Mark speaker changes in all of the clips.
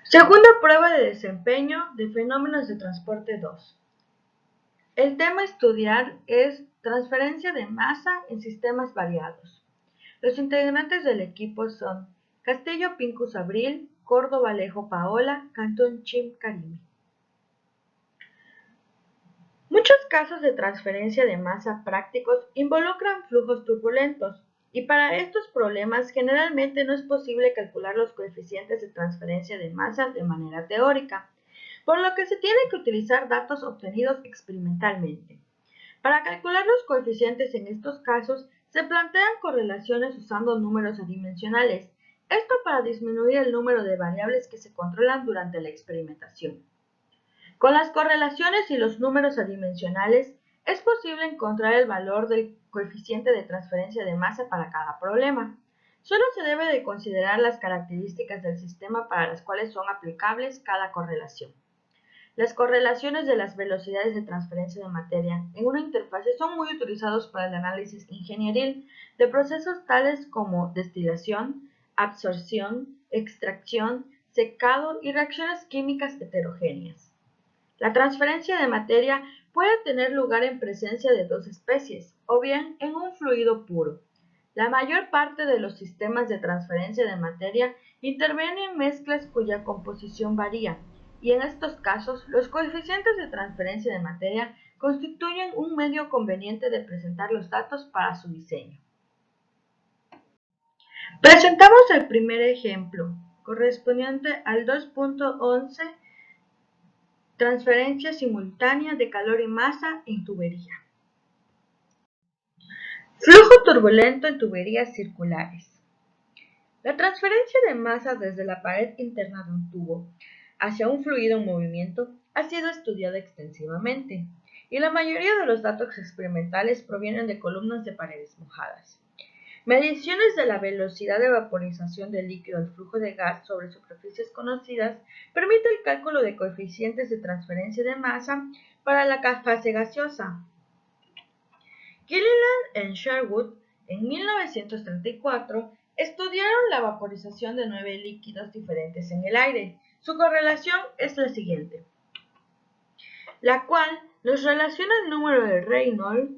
Speaker 1: Segunda prueba de desempeño de fenómenos de transporte 2. El tema a estudiar es transferencia de masa en sistemas variados. Los integrantes del equipo son Castillo Pincus Abril, Córdoba Alejo Paola, Cantón Chim Karimi. Muchos casos de transferencia de masa prácticos involucran flujos turbulentos, y para estos problemas generalmente no es posible calcular los coeficientes de transferencia de masa de manera teórica, por lo que se tiene que utilizar datos obtenidos experimentalmente. Para calcular los coeficientes en estos casos, se plantean correlaciones usando números adimensionales, esto para disminuir el número de variables que se controlan durante la experimentación. Con las correlaciones y los números adimensionales, es posible encontrar el valor del coeficiente de transferencia de masa para cada problema. Solo se debe de considerar las características del sistema para las cuales son aplicables cada correlación. Las correlaciones de las velocidades de transferencia de materia en una interfase son muy utilizados para el análisis ingenieril de procesos tales como destilación, absorción, extracción, secado y reacciones químicas heterogéneas. La transferencia de materia puede tener lugar en presencia de dos especies, o bien en un fluido puro. La mayor parte de los sistemas de transferencia de materia intervienen en mezclas cuya composición varía, y en estos casos los coeficientes de transferencia de materia constituyen un medio conveniente de presentar los datos para su diseño. Presentamos el primer ejemplo, correspondiente al 2.11, transferencia simultánea de calor y masa en tubería. Flujo turbulento en tuberías circulares. La transferencia de masa desde la pared interna de un tubo hacia un fluido en movimiento ha sido estudiada extensivamente, y la mayoría de los datos experimentales provienen de columnas de paredes mojadas. Mediciones de la velocidad de vaporización del líquido al flujo de gas sobre superficies conocidas permite el cálculo de coeficientes de transferencia de masa para la fase gaseosa. Gilliland y Sherwood, en 1934, estudiaron la vaporización de 9 líquidos diferentes en el aire. Su correlación es la siguiente, la cual los relaciona el número de Reynolds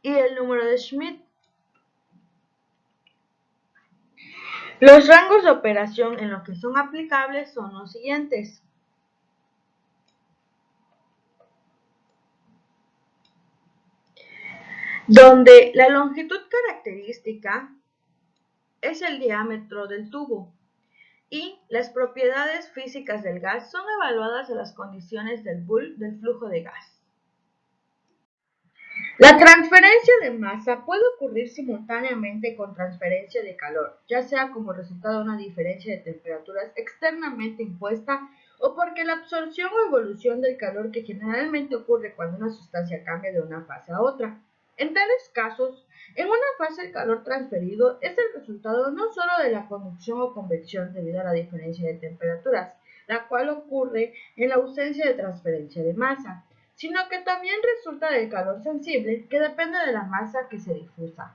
Speaker 1: y el número de Schmidt. Los rangos de operación en los que son aplicables son los siguientes. Donde la longitud característica es el diámetro del tubo y las propiedades físicas del gas son evaluadas a las condiciones del flujo de gas. La transferencia de masa puede ocurrir simultáneamente con transferencia de calor, ya sea como resultado de una diferencia de temperaturas externamente impuesta o porque la absorción o evolución del calor que generalmente ocurre cuando una sustancia cambia de una fase a otra. En tales casos, en una fase el calor transferido es el resultado no solo de la conducción o convección debido a la diferencia de temperaturas, la cual ocurre en la ausencia de transferencia de masa, sino que también resulta del calor sensible que depende de la masa que se difusa.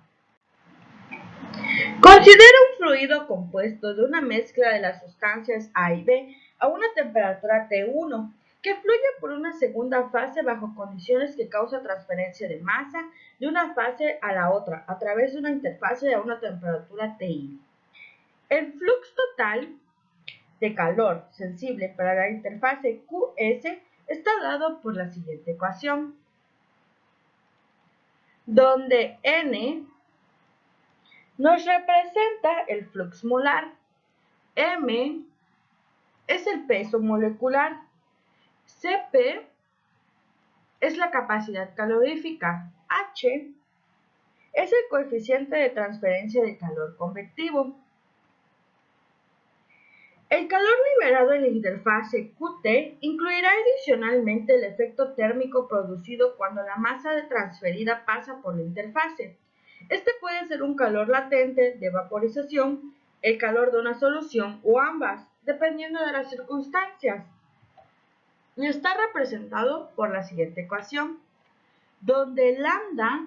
Speaker 1: Considera un fluido compuesto de una mezcla de las sustancias A y B a una temperatura T1 que fluye por una segunda fase bajo condiciones que causa transferencia de masa de una fase a la otra a través de una interfase a una temperatura TI. El flujo total de calor sensible para la interfase QS está dado por la siguiente ecuación, donde N nos representa el flux molar, M es el peso molecular, Cp es la capacidad calorífica, H es el coeficiente de transferencia de calor convectivo. El calor liberado en la interfase Qt incluirá adicionalmente el efecto térmico producido cuando la masa transferida pasa por la interfase. Este puede ser un calor latente de vaporización, el calor de una solución o ambas, dependiendo de las circunstancias. Y está representado por la siguiente ecuación, donde lambda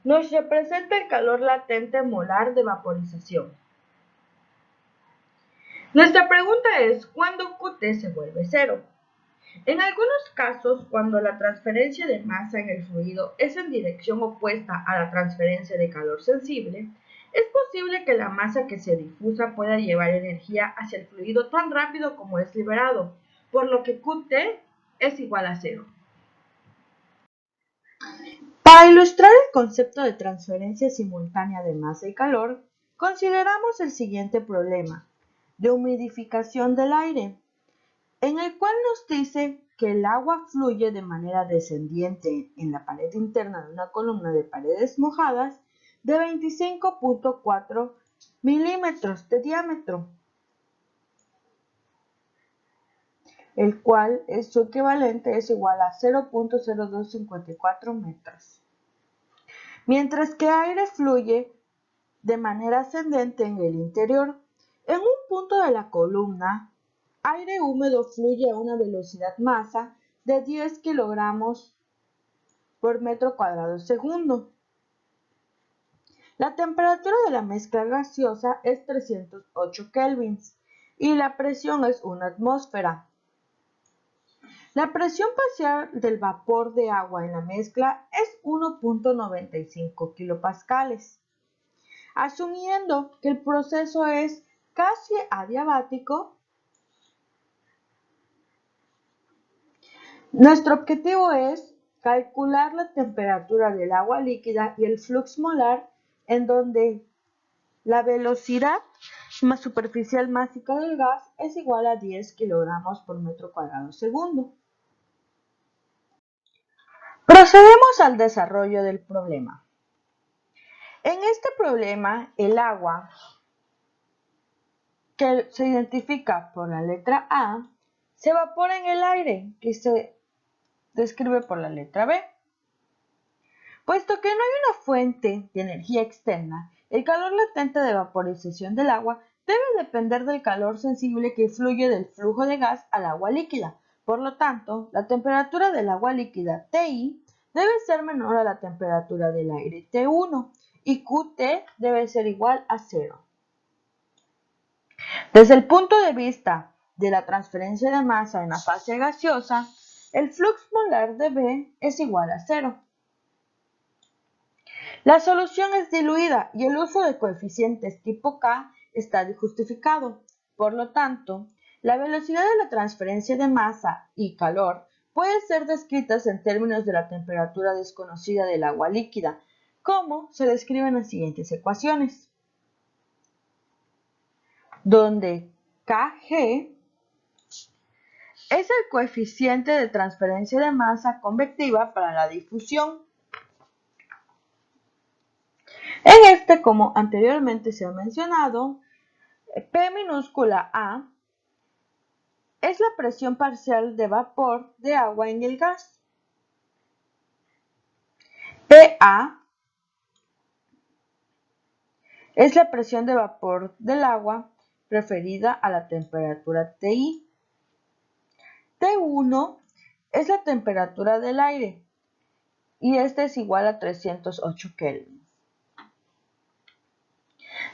Speaker 1: nos representa el calor latente molar de vaporización. Nuestra pregunta es, ¿cuándo Qt se vuelve cero? En algunos casos, cuando la transferencia de masa en el fluido es en dirección opuesta a la transferencia de calor sensible, es posible que la masa que se difusa pueda llevar energía hacia el fluido tan rápido como es liberado, por lo que Qt es igual a cero. Para ilustrar el concepto de transferencia simultánea de masa y calor, consideramos el siguiente problema de humidificación del aire, en el cual nos dice que el agua fluye de manera descendiente en la pared interna de una columna de paredes mojadas de 25.4 milímetros de diámetro, el cual su equivalente es igual a 0.0254 metros. Mientras que aire fluye de manera ascendente en el interior, en un punto de la columna, aire húmedo fluye a una velocidad masa de 10 kilogramos por metro cuadrado segundo. La temperatura de la mezcla gaseosa es 308 kelvins y la presión es 1 atmósfera. La presión parcial del vapor de agua en la mezcla es 1.95 kilopascales. Asumiendo que el proceso es casi adiabático, nuestro objetivo es calcular la temperatura del agua líquida y el flux molar en donde la velocidad superficial másica del gas es igual a 10 kilogramos por metro cuadrado segundo. Procedemos al desarrollo del problema. En este problema, el agua, que se identifica por la letra A, se evapora en el aire, que se describe por la letra B. Puesto que no hay una fuente de energía externa, el calor latente de vaporización del agua debe depender del calor sensible que fluye del flujo de gas al agua líquida. Por lo tanto, la temperatura del agua líquida Ti debe ser menor a la temperatura del aire T1 y Qt debe ser igual a 0. Desde el punto de vista de la transferencia de masa en la fase gaseosa, el flux molar de B es igual a 0. La solución es diluida y el uso de coeficientes tipo K está justificado. Por lo tanto, la velocidad de la transferencia de masa y calor puede ser descritas en términos de la temperatura desconocida del agua líquida, como se describe en las siguientes ecuaciones, donde Kg es el coeficiente de transferencia de masa convectiva para la difusión. En este, como anteriormente se ha mencionado, P minúscula A es la presión parcial de vapor de agua en el gas. PA es la presión de vapor del agua referida a la temperatura Ti. T1 es la temperatura del aire y esta es igual a 308 Kelvin.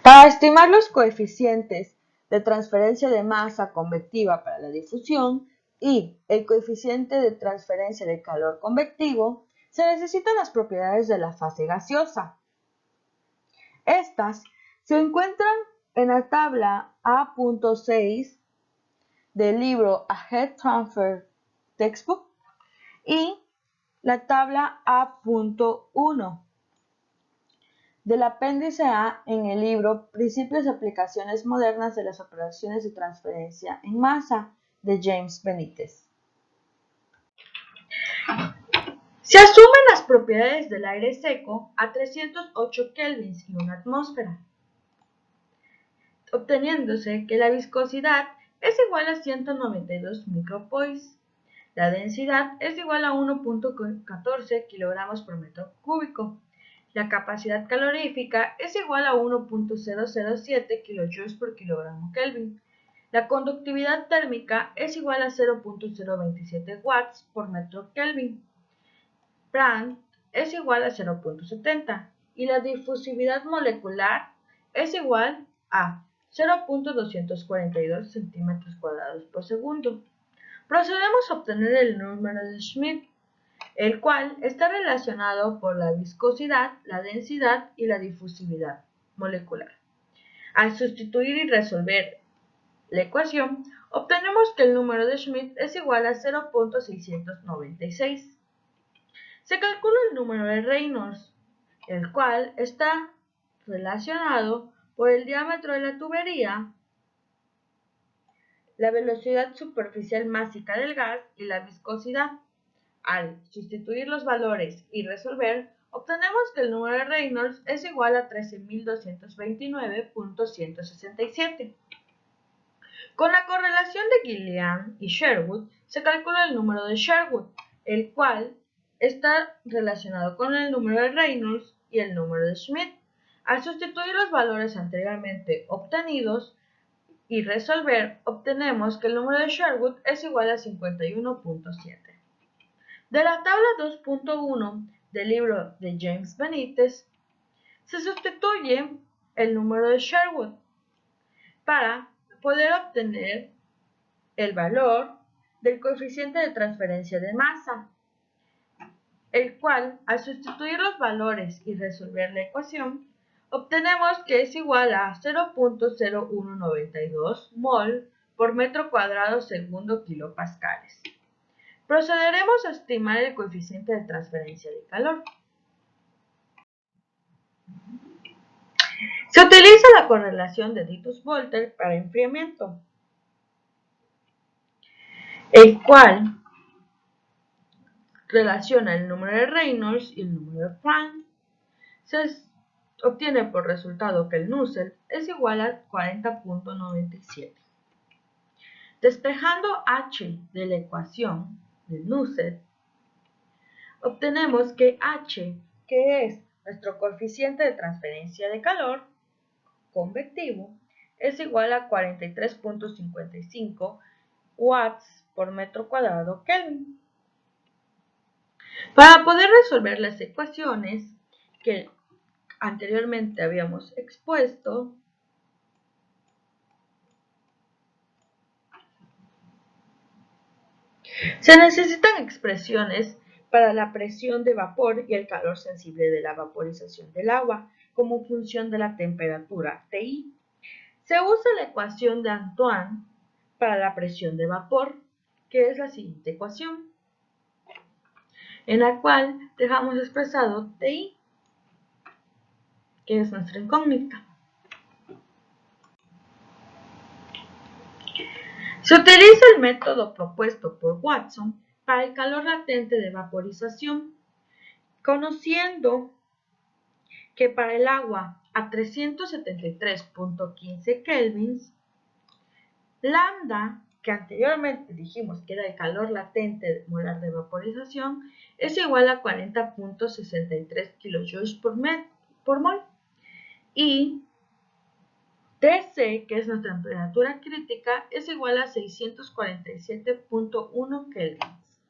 Speaker 1: Para estimar los coeficientes de transferencia de masa convectiva para la difusión y el coeficiente de transferencia de calor convectivo, se necesitan las propiedades de la fase gaseosa. Estas se encuentran en la tabla A.6 del libro A Heat Transfer Textbook y la tabla A.1 del apéndice A en el libro Principios y aplicaciones modernas de las operaciones de transferencia en masa de James Benítez. Se asumen las propiedades del aire seco a 308 kelvins y una atmósfera, obteniéndose que la viscosidad es igual a 192 micropoise. La densidad es igual a 1.14 kilogramos por metro cúbico. La capacidad calorífica es igual a 1.007 kJ por kilogramo Kelvin. La conductividad térmica es igual a 0.027 watts por metro Kelvin. Prandtl es igual a 0.70 y la difusividad molecular es igual a 0.242 centímetros cuadrados por segundo. Procedemos a obtener el número de Schmidt, el cual está relacionado por la viscosidad, la densidad y la difusividad molecular. Al sustituir y resolver la ecuación, obtenemos que el número de Schmidt es igual a 0.696. Se calcula el número de Reynolds, el cual está relacionado por el diámetro de la tubería, la velocidad superficial másica del gas y la viscosidad. Al sustituir los valores y resolver, obtenemos que el número de Reynolds es igual a 13.229.167. Con la correlación de Gillian y Sherwood, se calcula el número de Sherwood, el cual está relacionado con el número de Reynolds y el número de Schmidt. Al sustituir los valores anteriormente obtenidos y resolver, obtenemos que el número de Sherwood es igual a 51.7. De la tabla 2.1 del libro de James Benítez, se sustituye el número de Sherwood para poder obtener el valor del coeficiente de transferencia de masa, el cual, al sustituir los valores y resolver la ecuación, obtenemos que es igual a 0.0192 mol por metro cuadrado segundo kilopascales. Procederemos a estimar el coeficiente de transferencia de calor. Se utiliza la correlación de Ditus-Volter para enfriamiento, el cual relaciona el número de Reynolds y el número de Frank. Se obtiene por resultado que el Nusselt es igual a 40.97. Despejando h de la ecuación del Nusselt, obtenemos que h, que es nuestro coeficiente de transferencia de calor convectivo, es igual a 43.55 watts por metro cuadrado Kelvin. Para poder resolver las ecuaciones que anteriormente habíamos expuesto, se necesitan expresiones para la presión de vapor y el calor sensible de la vaporización del agua como función de la temperatura Ti. Se usa la ecuación de Antoine para la presión de vapor, que es la siguiente ecuación, en la cual dejamos expresado Ti, que es nuestra incógnita. Se utiliza el método propuesto por Watson para el calor latente de vaporización, conociendo que para el agua a 373.15 kelvins, lambda, que anteriormente dijimos que era el calor latente molar de vaporización, es igual a 40.63 kJ por mol, y Tc, que es nuestra temperatura crítica, es igual a 647.1 kelvins.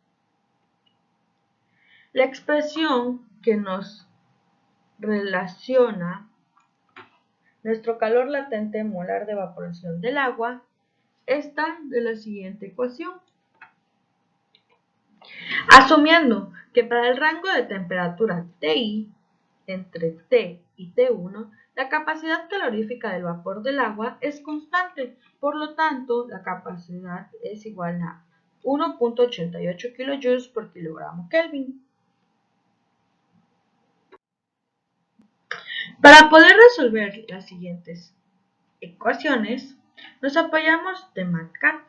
Speaker 1: La expresión que nos relaciona nuestro calor latente molar de evaporación del agua está de la siguiente ecuación. Asumiendo que para el rango de temperatura Ti entre T y T1, la capacidad calorífica del vapor del agua es constante, por lo tanto, la capacidad es igual a 1.88 kJ por kilogramo Kelvin. Para poder resolver las siguientes ecuaciones, nos apoyamos de MATLAB,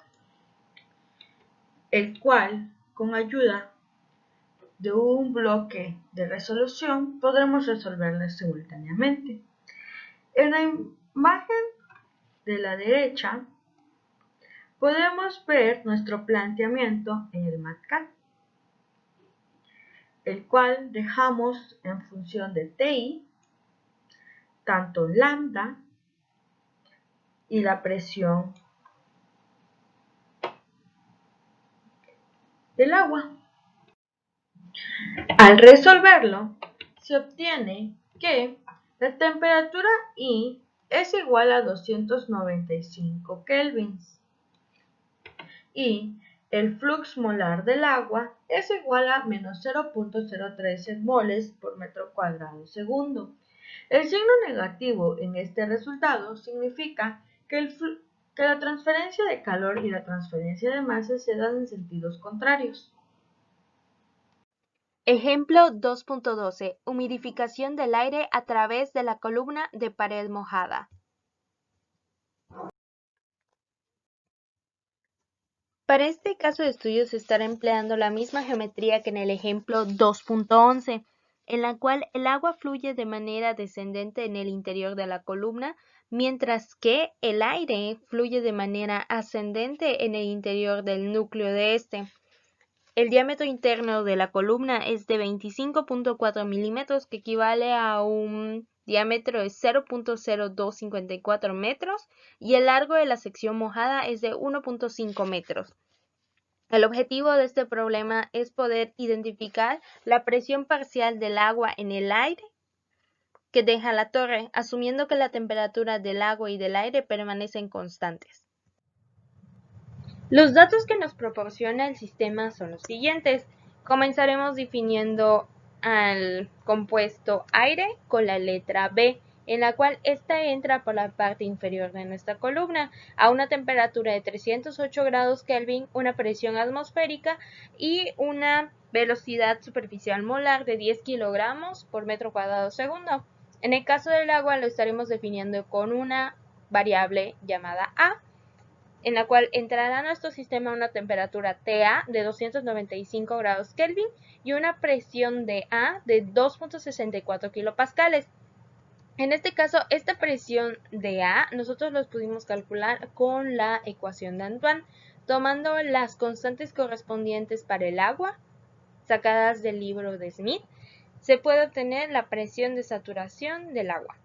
Speaker 1: el cual, con ayuda de un bloque de resolución, podremos resolverlas simultáneamente. En la imagen de la derecha, podemos ver nuestro planteamiento en el MATLAB, el cual dejamos en función de Ti, tanto lambda y la presión del agua. Al resolverlo, se obtiene que la temperatura I es igual a 295 kelvins y el flux molar del agua es igual a menos 0.013 moles por metro cuadrado segundo. El signo negativo en este resultado significa que la transferencia de calor y la transferencia de masa se dan en sentidos contrarios.
Speaker 2: Ejemplo 2.12. Humidificación del aire a través de la columna de pared mojada. Para este caso de estudio se estará empleando la misma geometría que en el ejemplo 2.11, en la cual el agua fluye de manera descendente en el interior de la columna, mientras que el aire fluye de manera ascendente en el interior del núcleo de este. El diámetro interno de la columna es de 25.4 milímetros, que equivale a un diámetro de 0.0254 metros, y el largo de la sección mojada es de 1.5 metros. El objetivo de este problema es poder identificar la presión parcial del agua en el aire que deja la torre, asumiendo que la temperatura del agua y del aire permanecen constantes. Los datos que nos proporciona el sistema son los siguientes. Comenzaremos definiendo al compuesto aire con la letra B, en la cual ésta entra por la parte inferior de nuestra columna a una temperatura de 308 grados Kelvin, una presión atmosférica y una velocidad superficial molar de 10 kilogramos por metro cuadrado segundo. En el caso del agua lo estaremos definiendo con una variable llamada A, en la cual entrará a nuestro sistema una temperatura TA de 295 grados Kelvin y una presión de A de 2.64 kilopascales. En este caso, esta presión de A nosotros los pudimos calcular con la ecuación de Antoine, tomando las constantes correspondientes para el agua, sacadas del libro de Smith. Se puede obtener la presión de saturación del agua.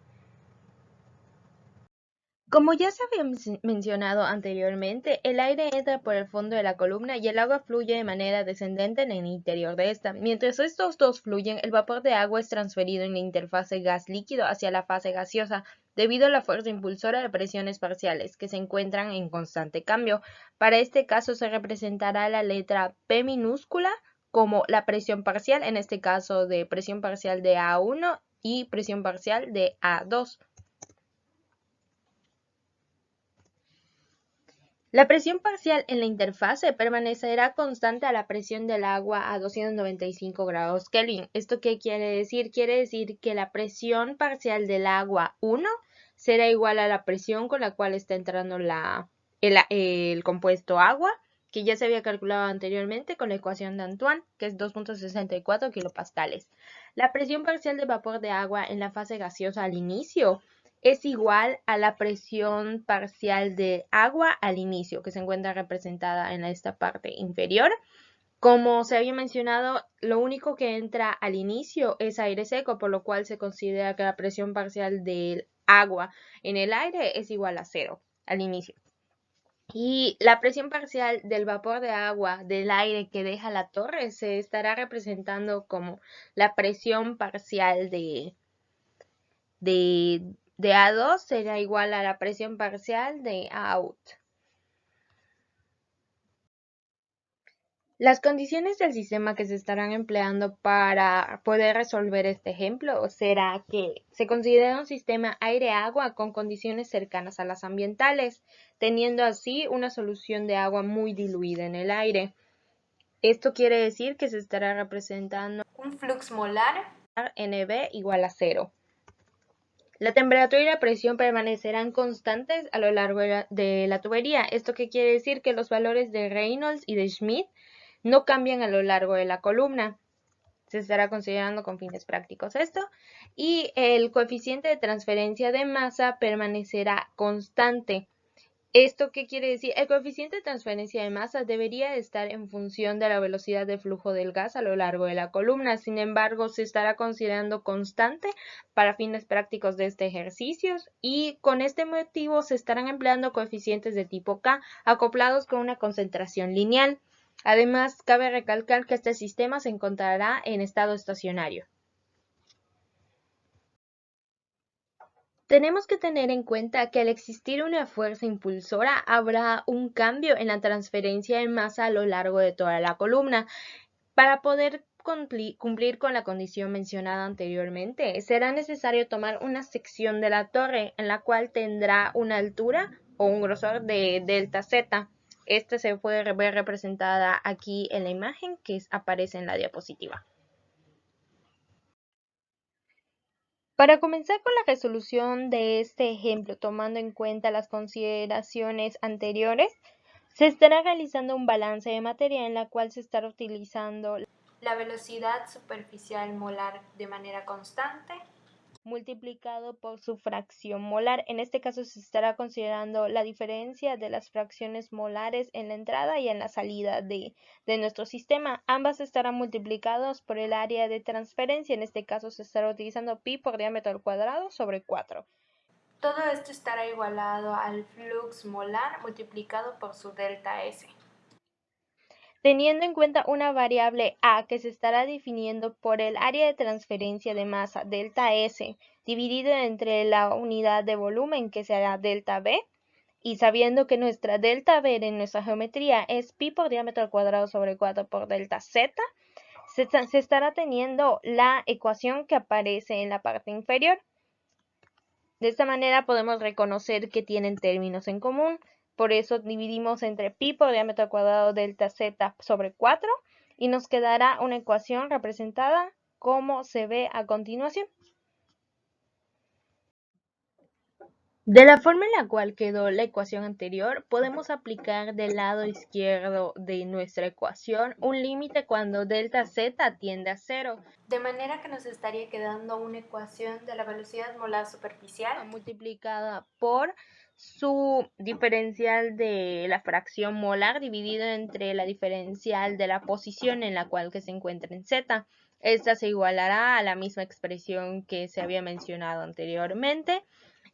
Speaker 2: Como ya se había mencionado anteriormente, el aire entra por el fondo de la columna y el agua fluye de manera descendente en el interior de esta. Mientras estos dos fluyen, el vapor de agua es transferido en la interfase gas-líquido hacia la fase gaseosa, debido a la fuerza impulsora de presiones parciales, que se encuentran en constante cambio. Para este caso se representará la letra P minúscula como la presión parcial, en este caso de presión parcial de A1 y presión parcial de A2. La presión parcial en la interfase permanecerá constante a la presión del agua a 295 grados Kelvin. ¿Esto qué quiere decir? Quiere decir que la presión parcial del agua 1 será igual a la presión con la cual está entrando el compuesto agua, que ya se había calculado anteriormente con la ecuación de Antoine, que es 2.64 kilopascales. La presión parcial de vapor de agua en la fase gaseosa al inicio es igual a la presión parcial de agua al inicio, que se encuentra representada en esta parte inferior. Como se había mencionado, lo único que entra al inicio es aire seco, por lo cual se considera que la presión parcial del agua en el aire es igual a 0 al inicio. Y la presión parcial del vapor de agua del aire que deja la torre se estará representando como la presión parcial de A2 será igual a la presión parcial de Out. Las condiciones del sistema que se estarán empleando para poder resolver este ejemplo será que se considera un sistema aire-agua con condiciones cercanas a las ambientales, teniendo así una solución de agua muy diluida en el aire. Esto quiere decir que se estará representando un flux molar NB igual a 0. La temperatura y la presión permanecerán constantes a lo largo de la tubería. ¿Esto qué quiere decir? Que los valores de Reynolds y de Schmidt no cambian a lo largo de la columna. Se estará considerando con fines prácticos esto. Y el coeficiente de transferencia de masa permanecerá constante. ¿Esto qué quiere decir? El coeficiente de transferencia de masa debería estar en función de la velocidad de flujo del gas a lo largo de la columna. Sin embargo, se estará considerando constante para fines prácticos de este ejercicio y con este motivo se estarán empleando coeficientes de tipo K acoplados con una concentración lineal. Además, cabe recalcar que este sistema se encontrará en estado estacionario. Tenemos que tener en cuenta que al existir una fuerza impulsora habrá un cambio en la transferencia de masa a lo largo de toda la columna. Para poder cumplir con la condición mencionada anteriormente, será necesario tomar una sección de la torre en la cual tendrá una altura o un grosor de delta z. Esta se puede ver representada aquí en la imagen que aparece en la diapositiva. Para comenzar con la resolución de este ejemplo, tomando en cuenta las consideraciones anteriores, se estará realizando un balance de materia en la cual se estará utilizando la velocidad superficial molar de manera constante multiplicado por su fracción molar. En este caso se estará considerando la diferencia de las fracciones molares en la entrada y en la salida de nuestro sistema. Ambas estarán multiplicadas por el área de transferencia. En este caso se estará utilizando pi por diámetro al cuadrado sobre 4. Todo esto estará igualado al flux molar multiplicado por su delta S. Teniendo en cuenta una variable a que se estará definiendo por el área de transferencia de masa delta S dividido entre la unidad de volumen que será delta V, y sabiendo que nuestra delta V en nuestra geometría es pi por diámetro al cuadrado sobre 4 por delta Z, se estará teniendo la ecuación que aparece en la parte inferior. De esta manera podemos reconocer que tienen términos en común. Por eso dividimos entre pi por diámetro al cuadrado delta z sobre 4 y nos quedará una ecuación representada como se ve a continuación. De la forma en la cual quedó la ecuación anterior, podemos aplicar del lado izquierdo de nuestra ecuación un límite cuando delta z tiende a 0. De manera que nos estaría quedando una ecuación de la velocidad molar superficial multiplicada por su diferencial de la fracción molar dividido entre la diferencial de la posición en la cual que se encuentra en z. Esta se igualará a la misma expresión que se había mencionado anteriormente.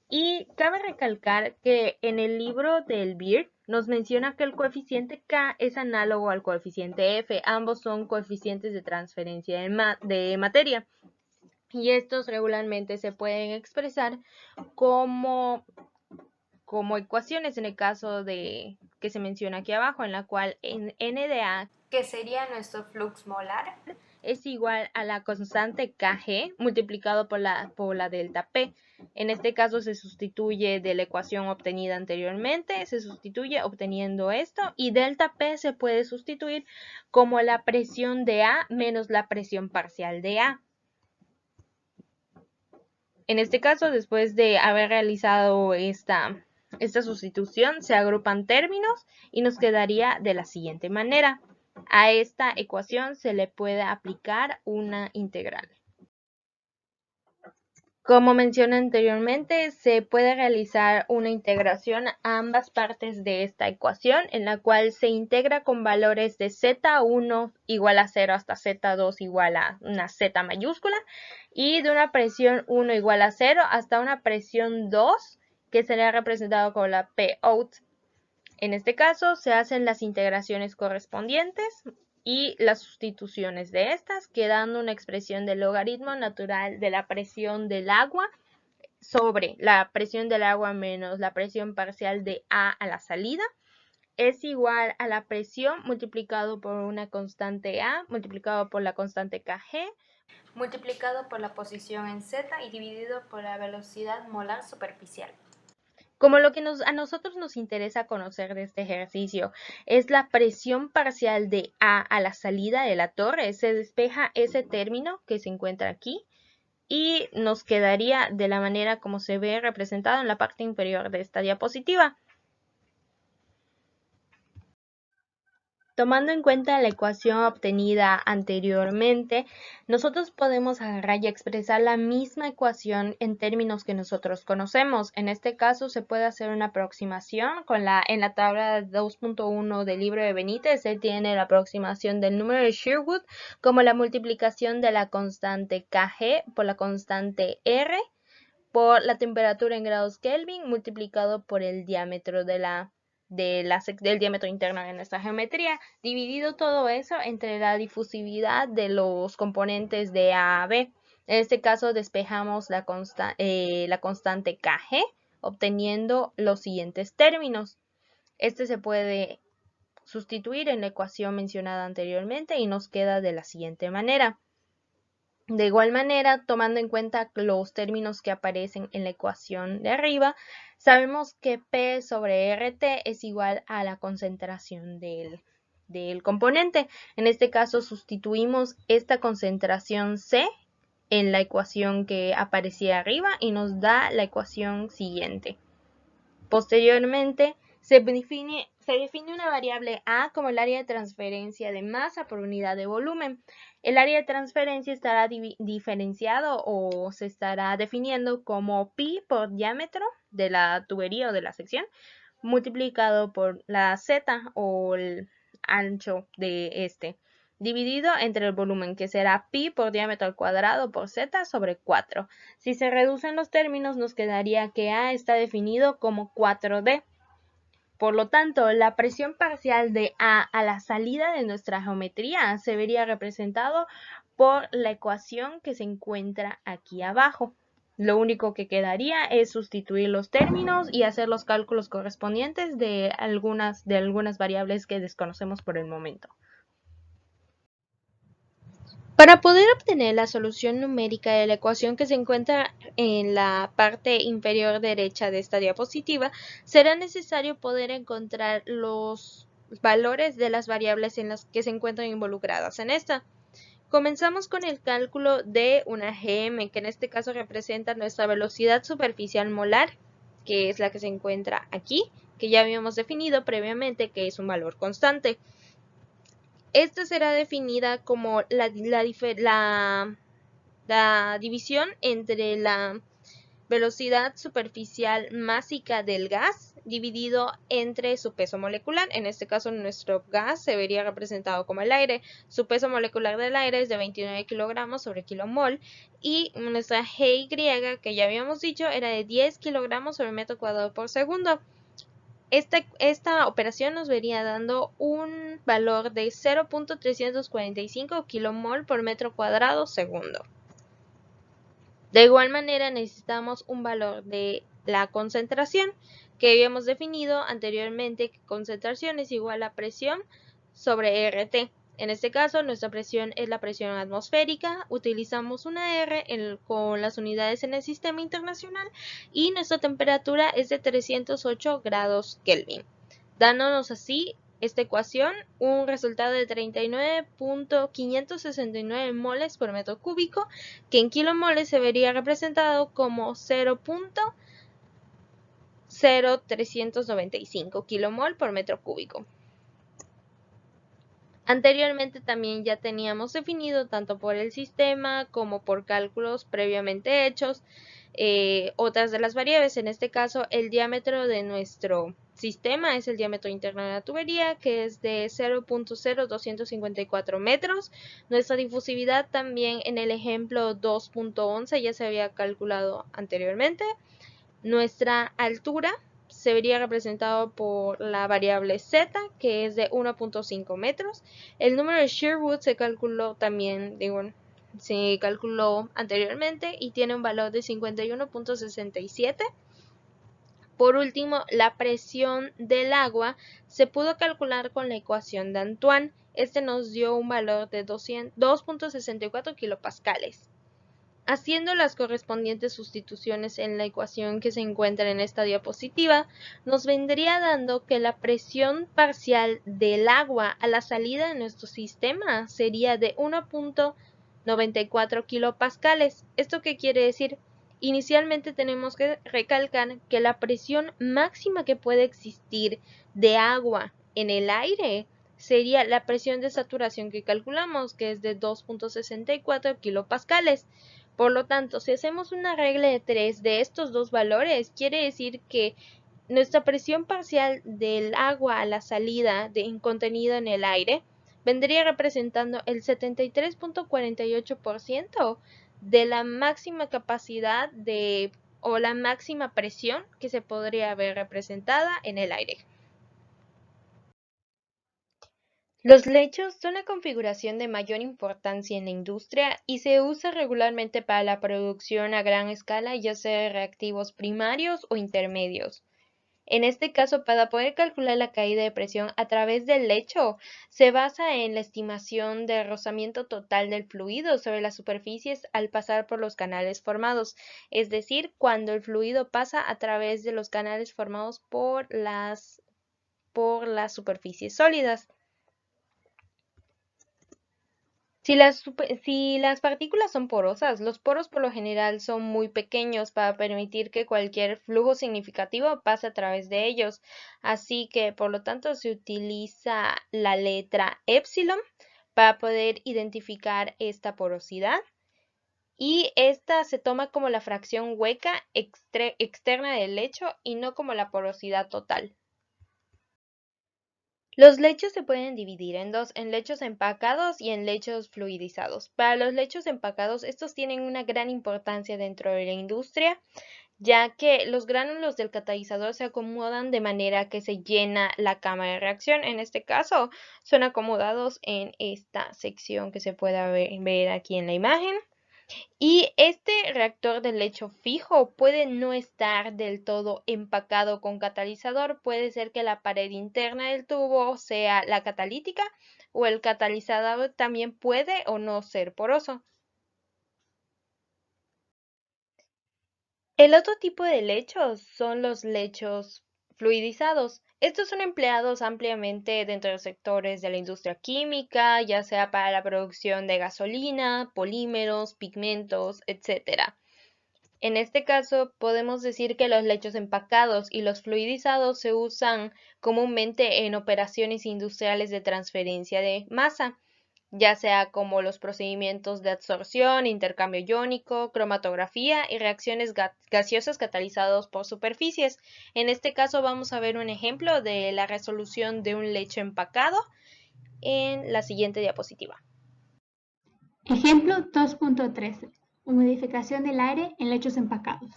Speaker 2: Y cabe recalcar que en el libro del Beer nos menciona que el coeficiente K es análogo al coeficiente F. Ambos son coeficientes de transferencia de materia. Y estos regularmente se pueden expresar como ecuaciones en el caso de que se menciona aquí abajo, en la cual en N de A, que sería nuestro flux molar, es igual a la constante Kg multiplicado por la delta P. En este caso se sustituye de la ecuación obtenida anteriormente, se sustituye obteniendo esto, y delta P se puede sustituir como la presión de A menos la presión parcial de A. En este caso, después de haber realizado esta sustitución, se agrupan términos y nos quedaría de la siguiente manera. A esta ecuación se le puede aplicar una integral. Como mencioné anteriormente, se puede realizar una integración a ambas partes de esta ecuación, en la cual se integra con valores de z1 igual a 0 hasta z2 igual a una z mayúscula, y de una presión 1 igual a 0 hasta una presión 2, que será representado con la P out. En este caso, se hacen las integraciones correspondientes y las sustituciones de estas, quedando una expresión del logaritmo natural de la presión del agua sobre la presión del agua menos la presión parcial de A a la salida es igual a la presión multiplicado por una constante A multiplicado por la constante Kg multiplicado por la posición en Z y dividido por la velocidad molar superficial. Como lo que a nosotros nos interesa conocer de este ejercicio es la presión parcial de A a la salida de la torre, se despeja ese término que se encuentra aquí y nos quedaría de la manera como se ve representado en la parte inferior de esta diapositiva. Tomando en cuenta la ecuación obtenida anteriormente, nosotros podemos agarrar y expresar la misma ecuación en términos que nosotros conocemos. En este caso se puede hacer una aproximación en la tabla 2.1 del libro de Benítez. Se tiene la aproximación del número de Sherwood como la multiplicación de la constante Kg por la constante R por la temperatura en grados Kelvin multiplicado por el diámetro del diámetro interno de nuestra geometría, dividido todo eso entre la difusividad de los componentes de A a B. En este caso despejamos la constante kg, obteniendo los siguientes términos. Este se puede sustituir en la ecuación mencionada anteriormente y nos queda de la siguiente manera. De igual manera, tomando en cuenta los términos que aparecen en la ecuación de arriba, sabemos que P sobre RT es igual a la concentración del componente. En este caso, sustituimos esta concentración C en la ecuación que aparecía arriba y nos da la ecuación siguiente. Posteriormente, se define una variable A como el área de transferencia de masa por unidad de volumen. El área de transferencia estará diferenciado o se estará definiendo como pi por diámetro de la tubería o de la sección multiplicado por la z o el ancho de este, dividido entre el volumen, que será pi por diámetro al cuadrado por z sobre 4. Si se reducen los términos, nos quedaría que A está definido como 4D. Por lo tanto, la presión parcial de A la salida de nuestra geometría se vería representado por la ecuación que se encuentra aquí abajo. Lo único que quedaría es sustituir los términos y hacer los cálculos correspondientes de algunas variables que desconocemos por el momento. Para poder obtener la solución numérica de la ecuación que se encuentra en la parte inferior derecha de esta diapositiva, será necesario poder encontrar los valores de las variables en las que se encuentran involucradas en esta. Comenzamos con el cálculo de una GM, que en este caso representa nuestra velocidad superficial molar, que es la que se encuentra aquí, que ya habíamos definido previamente que es un valor constante. Esta será definida como la división entre la velocidad superficial másica del gas dividido entre su peso molecular. En este caso, nuestro gas se vería representado como el aire. Su peso molecular del aire es de 29 kilogramos sobre kilomol y nuestra GY, que ya habíamos dicho, era de 10 kilogramos sobre metro cuadrado por segundo. Esta operación nos vería dando un valor de 0.345 kilomol por metro cuadrado segundo. De igual manera necesitamos un valor de la concentración que habíamos definido anteriormente, que concentración es igual a presión sobre RT. En este caso nuestra presión es la presión atmosférica, utilizamos una R con las unidades en el sistema internacional y nuestra temperatura es de 308 grados Kelvin, dándonos así esta ecuación un resultado de 39.569 moles por metro cúbico, que en kilomoles se vería representado como 0.0395 kilomol por metro cúbico. Anteriormente también ya teníamos definido, tanto por el sistema como por cálculos previamente hechos, otras de las variables. En este caso, el diámetro de nuestro sistema es el diámetro interno de la tubería, que es de 0.0254 metros. Nuestra difusividad también en el ejemplo 2.11 ya se había calculado anteriormente. Nuestra altura se vería representado por la variable z, que es de 1.5 metros. El número de Sherwood se calculó también, se calculó anteriormente y tiene un valor de 51.67. Por último, la presión del agua se pudo calcular con la ecuación de Antoine. Este nos dio un valor de 2.64 kilopascales. Haciendo las correspondientes sustituciones en la ecuación que se encuentra en esta diapositiva, nos vendría dando que la presión parcial del agua a la salida de nuestro sistema sería de 1.94 kilopascales. ¿Esto qué quiere decir? Inicialmente tenemos que recalcar que la presión máxima que puede existir de agua en el aire sería la presión de saturación que calculamos, que es de 2.64 kilopascales. Por lo tanto, si hacemos una regla de 3 de estos dos valores, quiere decir que nuestra presión parcial del agua a la salida contenida en el aire vendría representando el 73.48% de la máxima capacidad o la máxima presión que se podría ver representada en el aire. Los lechos son la configuración de mayor importancia en la industria y se usa regularmente para la producción a gran escala, ya sea de reactivos primarios o intermedios. En este caso, para poder calcular la caída de presión a través del lecho, se basa en la estimación del rozamiento total del fluido sobre las superficies al pasar por los canales formados, es decir, cuando el fluido pasa a través de los canales formados por las superficies sólidas. Si las partículas son porosas, los poros por lo general son muy pequeños para permitir que cualquier flujo significativo pase a través de ellos. Así que, por lo tanto, se utiliza la letra epsilon para poder identificar esta porosidad. Y esta se toma como la fracción hueca externa del lecho y no como la porosidad total. Los lechos se pueden dividir en dos, en lechos empacados y en lechos fluidizados. Para los lechos empacados, estos tienen una gran importancia dentro de la industria, ya que los gránulos del catalizador se acomodan de manera que se llena la cámara de reacción. En este caso, son acomodados en esta sección que se puede ver aquí en la imagen. Y este reactor de lecho fijo puede no estar del todo empacado con catalizador, puede ser que la pared interna del tubo sea la catalítica o el catalizador también puede o no ser poroso. El otro tipo de lechos son los lechos fluidizados. Estos son empleados ampliamente dentro de los sectores de la industria química, ya sea para la producción de gasolina, polímeros, pigmentos, etc. En este caso, podemos decir que los lechos empacados y los fluidizados se usan comúnmente en operaciones industriales de transferencia de masa, ya sea como los procedimientos de adsorción, intercambio iónico, cromatografía y reacciones gaseosas catalizados por superficies. En este caso vamos a ver un ejemplo de la resolución de un lecho empacado en la siguiente diapositiva.
Speaker 3: Ejemplo 2.13. Humidificación del aire en lechos empacados.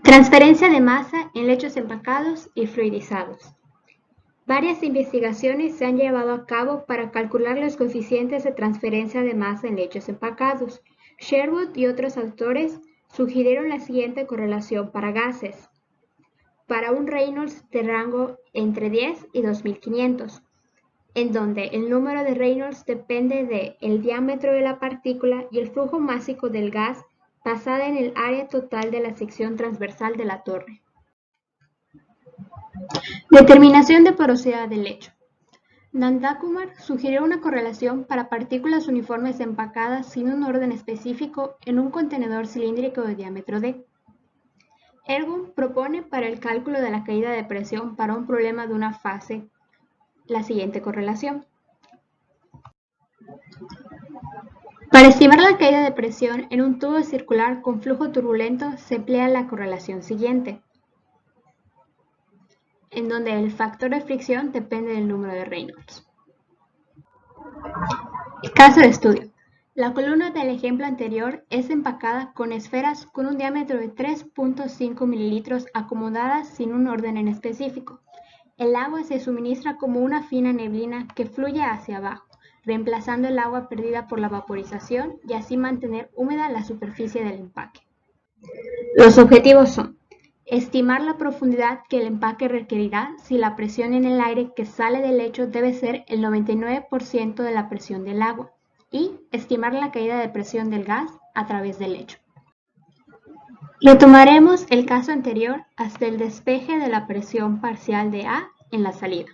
Speaker 3: Transferencia de masa en lechos empacados y fluidizados. Varias investigaciones se han llevado a cabo para calcular los coeficientes de transferencia de masa en lechos empacados. Sherwood y otros autores sugirieron la siguiente correlación para gases. Para un Reynolds de rango entre 10 y 2500, en donde el número de Reynolds depende del diámetro de la partícula y el flujo másico del gas basada en el área total de la sección transversal de la torre. Determinación de porosidad del lecho. Nandakumar sugirió una correlación para partículas uniformes empacadas sin un orden específico en un contenedor cilíndrico de diámetro d. Ergun propone para el cálculo de la caída de presión para un problema de una fase la siguiente correlación. Para estimar la caída de presión en un tubo circular con flujo turbulento se emplea la correlación siguiente, en donde el factor de fricción depende del número de Reynolds. Caso de estudio. La columna del ejemplo anterior es empacada con esferas con un diámetro de 3.5 mililitros acomodadas sin un orden en específico. El agua se suministra como una fina neblina que fluye hacia abajo, reemplazando el agua perdida por la vaporización y así mantener húmeda la superficie del empaque. Los objetivos son estimar la profundidad que el empaque requerirá si la presión en el aire que sale del lecho debe ser el 99% de la presión del agua y estimar la caída de presión del gas a través del lecho. Retomaremos el caso anterior hasta el despeje de la presión parcial de A en la salida.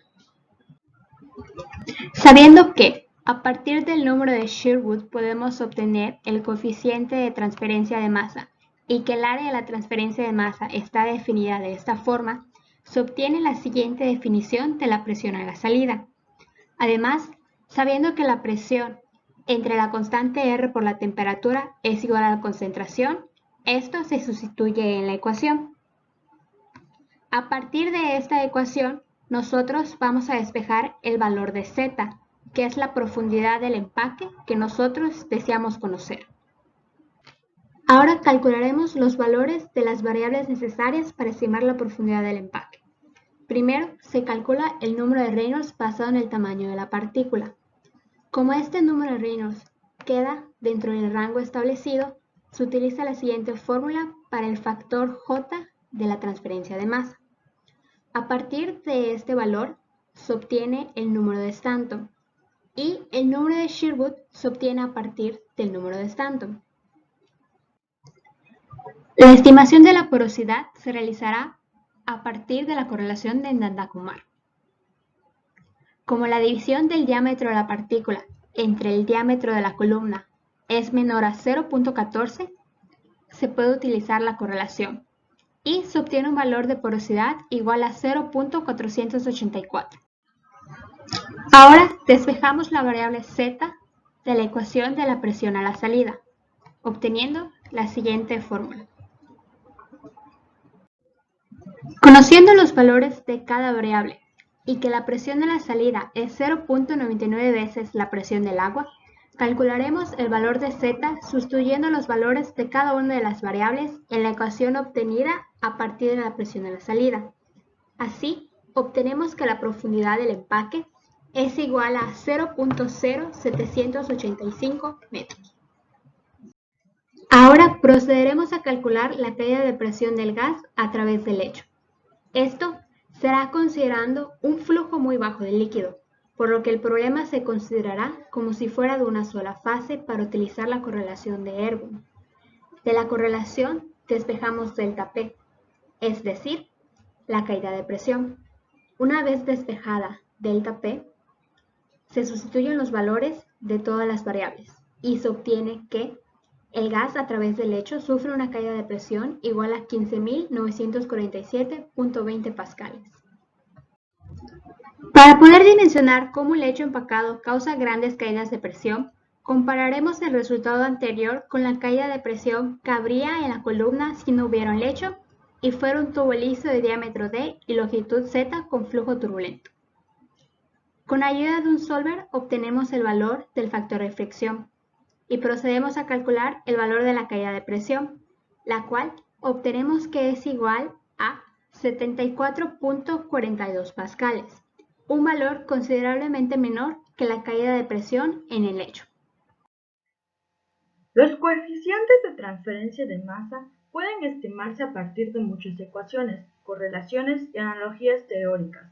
Speaker 3: Sabiendo que, a partir del número de Sherwood podemos obtener el coeficiente de transferencia de masa y que el área de la transferencia de masa está definida de esta forma, se obtiene la siguiente definición de la presión a la salida. Además, sabiendo que la presión entre la constante R por la temperatura es igual a la concentración, esto se sustituye en la ecuación. A partir de esta ecuación, nosotros vamos a despejar el valor de Z, que es la profundidad del empaque que nosotros deseamos conocer. Ahora calcularemos los valores de las variables necesarias para estimar la profundidad del empaque. Primero, se calcula el número de Reynolds basado en el tamaño de la partícula. Como este número de Reynolds queda dentro del rango establecido, se utiliza la siguiente fórmula para el factor J de la transferencia de masa. A partir de este valor, se obtiene el número de Stanton y el número de Sherwood se obtiene a partir del número de Stanton. La estimación de la porosidad se realizará a partir de la correlación de Nanda-Kumar. Como la división del diámetro de la partícula entre el diámetro de la columna es menor a 0.14, se puede utilizar la correlación y se obtiene un valor de porosidad igual a 0.484. Ahora despejamos la variable z de la ecuación de la presión a la salida, obteniendo la siguiente fórmula. Conociendo los valores de cada variable y que la presión a la salida es 0.99 veces la presión del agua, calcularemos el valor de z sustituyendo los valores de cada una de las variables en la ecuación obtenida a partir de la presión a la salida. Así, obtenemos que la profundidad del empaque es igual a 0.0785 metros. Ahora procederemos a calcular la caída de presión del gas a través del lecho. Esto será considerando un flujo muy bajo de líquido, por lo que el problema se considerará como si fuera de una sola fase para utilizar la correlación de Ergun. De la correlación despejamos delta P, es decir, la caída de presión. Una vez despejada delta P, se sustituyen los valores de todas las variables y se obtiene que el gas a través del lecho sufre una caída de presión igual a 15.947.20 pascales. Para poder dimensionar cómo un lecho empacado causa grandes caídas de presión, compararemos el resultado anterior con la caída de presión que habría en la columna si no hubiera un lecho y fuera un tubo liso de diámetro D y longitud Z con flujo turbulento. Con ayuda de un solver obtenemos el valor del factor de fricción y procedemos a calcular el valor de la caída de presión, la cual obtenemos que es igual a 74.42 pascales, un valor considerablemente menor que la caída de presión en el lecho.
Speaker 1: Los coeficientes de transferencia de masa pueden estimarse a partir de muchas ecuaciones, correlaciones y analogías teóricas.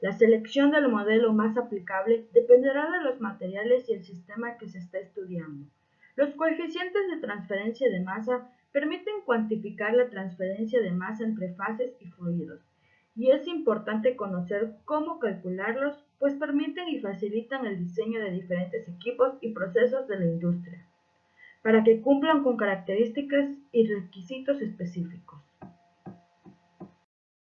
Speaker 1: La selección del modelo más aplicable dependerá de los materiales y el sistema que se está estudiando. Los coeficientes de transferencia de masa permiten cuantificar la transferencia de masa entre fases y fluidos, y es importante conocer cómo calcularlos, pues permiten y facilitan el diseño de diferentes equipos y procesos de la industria, para que cumplan con características y requisitos específicos.